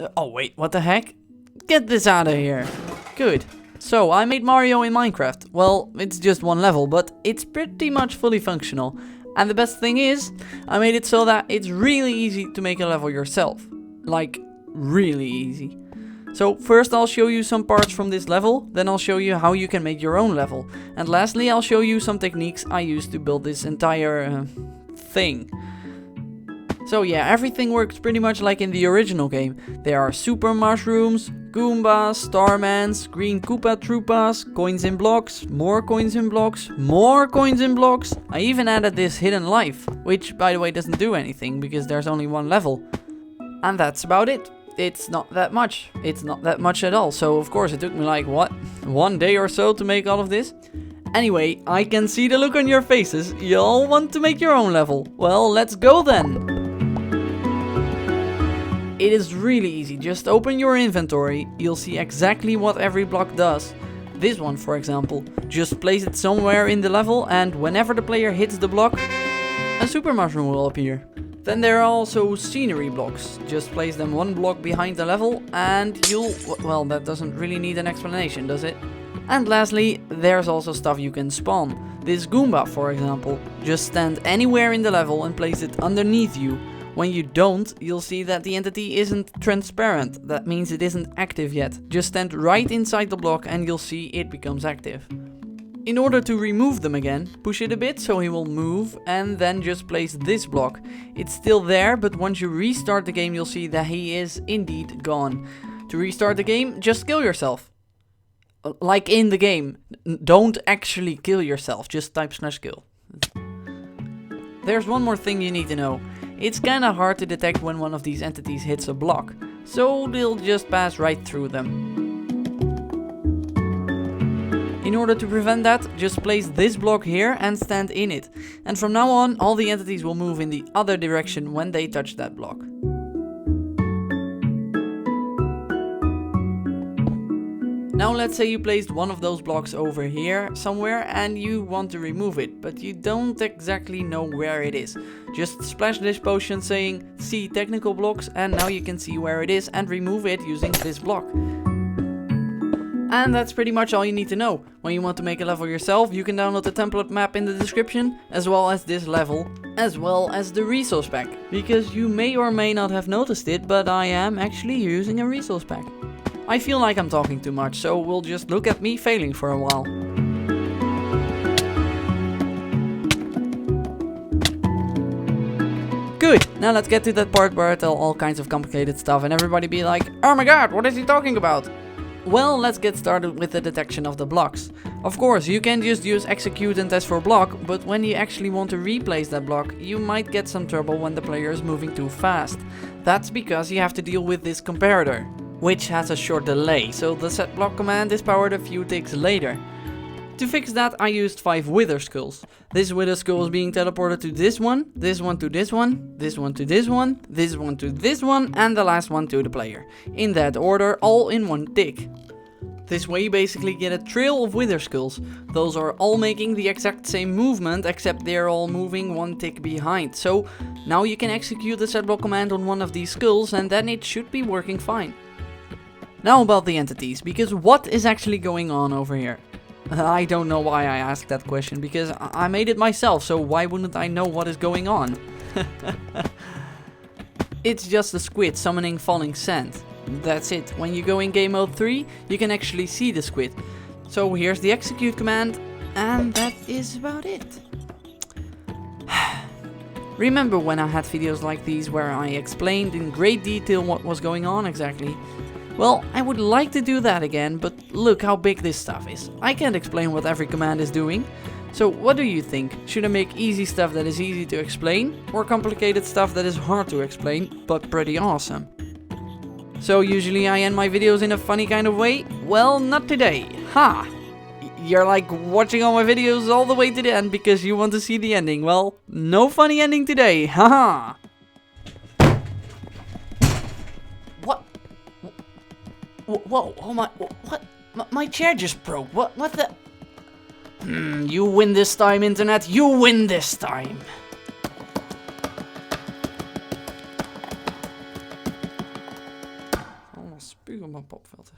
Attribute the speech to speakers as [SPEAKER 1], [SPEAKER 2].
[SPEAKER 1] Oh wait, what the heck? Get this out of here. Good. So, I made Mario in Minecraft. Well, it's just one level, but it's pretty much fully functional. And the best thing is, I made it so that it's really easy to make a level yourself. Like, really easy. So, first I'll show you some parts from this level, then I'll show you how you can make your own level. And lastly, I'll show you some techniques I used to build this entire thing. So yeah, everything works pretty much like in the original game. There are super mushrooms, Goombas, Starmans, green Koopa Troopas, coins in blocks, more coins in blocks, more coins in blocks. I even added this hidden life, which by the way doesn't do anything because there's only one level. And that's about it. It's not that much. It's not that much at all. So of course it took me like, what? 1 day or so to make all of this? Anyway, I can see the look on your faces. You all want to make your own level. Well, let's go then. It is really easy, just open your inventory, you'll see exactly what every block does. This one for example, just place it somewhere in the level and whenever the player hits the block, a super mushroom will appear. Then there are also scenery blocks, just place them 1 block behind the level and well, that doesn't really need an explanation, does it? And lastly, there's also stuff you can spawn. This Goomba for example, just stand anywhere in the level and place it underneath you. When you don't, you'll see that the entity isn't transparent. That means it isn't active yet. Just stand right inside the block and you'll see it becomes active. In order to remove them again, push it a bit so he will move and then just place this block. It's still there, but once you restart the game you'll see that he is indeed gone. To restart the game, just kill yourself. Like in the game. Don't actually kill yourself, just type /kill. There's one more thing you need to know. It's kinda hard to detect when one of these entities hits a block, so they'll just pass right through them. In order to prevent that, just place this block here and stand in it. And from now on, all the entities will move in the other direction when they touch that block. Now let's say you placed one of those blocks over here somewhere and you want to remove it, but you don't exactly know where it is. Just splash this potion saying see technical blocks and now you can see where it is and remove it using this block. And that's pretty much all you need to know. When you want to make a level yourself, you can download the template map in the description, as well as this level, as well as the resource pack. Because you may or may not have noticed it, but I am actually using a resource pack. I feel like I'm talking too much, so we'll just look at me failing for a while. Good, now let's get to that part where I tell all kinds of complicated stuff and everybody be like, oh my god, what is he talking about? Well, let's get started with the detection of the blocks. Of course, you can just use execute and test for block, but when you actually want to replace that block, you might get some trouble when the player is moving too fast. That's because you have to deal with this comparator, which has a short delay, so the set block command is powered a few ticks later. To fix that, I used 5 wither skulls. This wither skull is being teleported to this one to this one, this one to this one, this one to this one, and the last one to the player. In that order, all in 1 tick. This way you basically get a trail of wither skulls. Those are all making the exact same movement, except they're all moving 1 tick behind. So now you can execute the set block command on one of these skulls and then it should be working fine. Now about the entities, because what is actually going on over here? I don't know why I asked that question, because I made it myself, so why wouldn't I know what is going on? It's just a squid summoning falling sand. That's it. When you go in game mode 3, you can actually see the squid. So here's the execute command, and that is about it. Remember when I had videos like these where I explained in great detail what was going on exactly? Well, I would like to do that again, but look how big this stuff is. I can't explain what every command is doing. So what do you think? Should I make easy stuff that is easy to explain, or complicated stuff that is hard to explain, but pretty awesome? So usually I end my videos in a funny kind of way? Well, not today. Ha! You're like watching all my videos all the way to the end because you want to see the ending. Well, no funny ending today. Haha! Whoa, oh my, what? My chair just broke, what the? You win this time, internet, you win this time. wel spuug op mijn popfilter.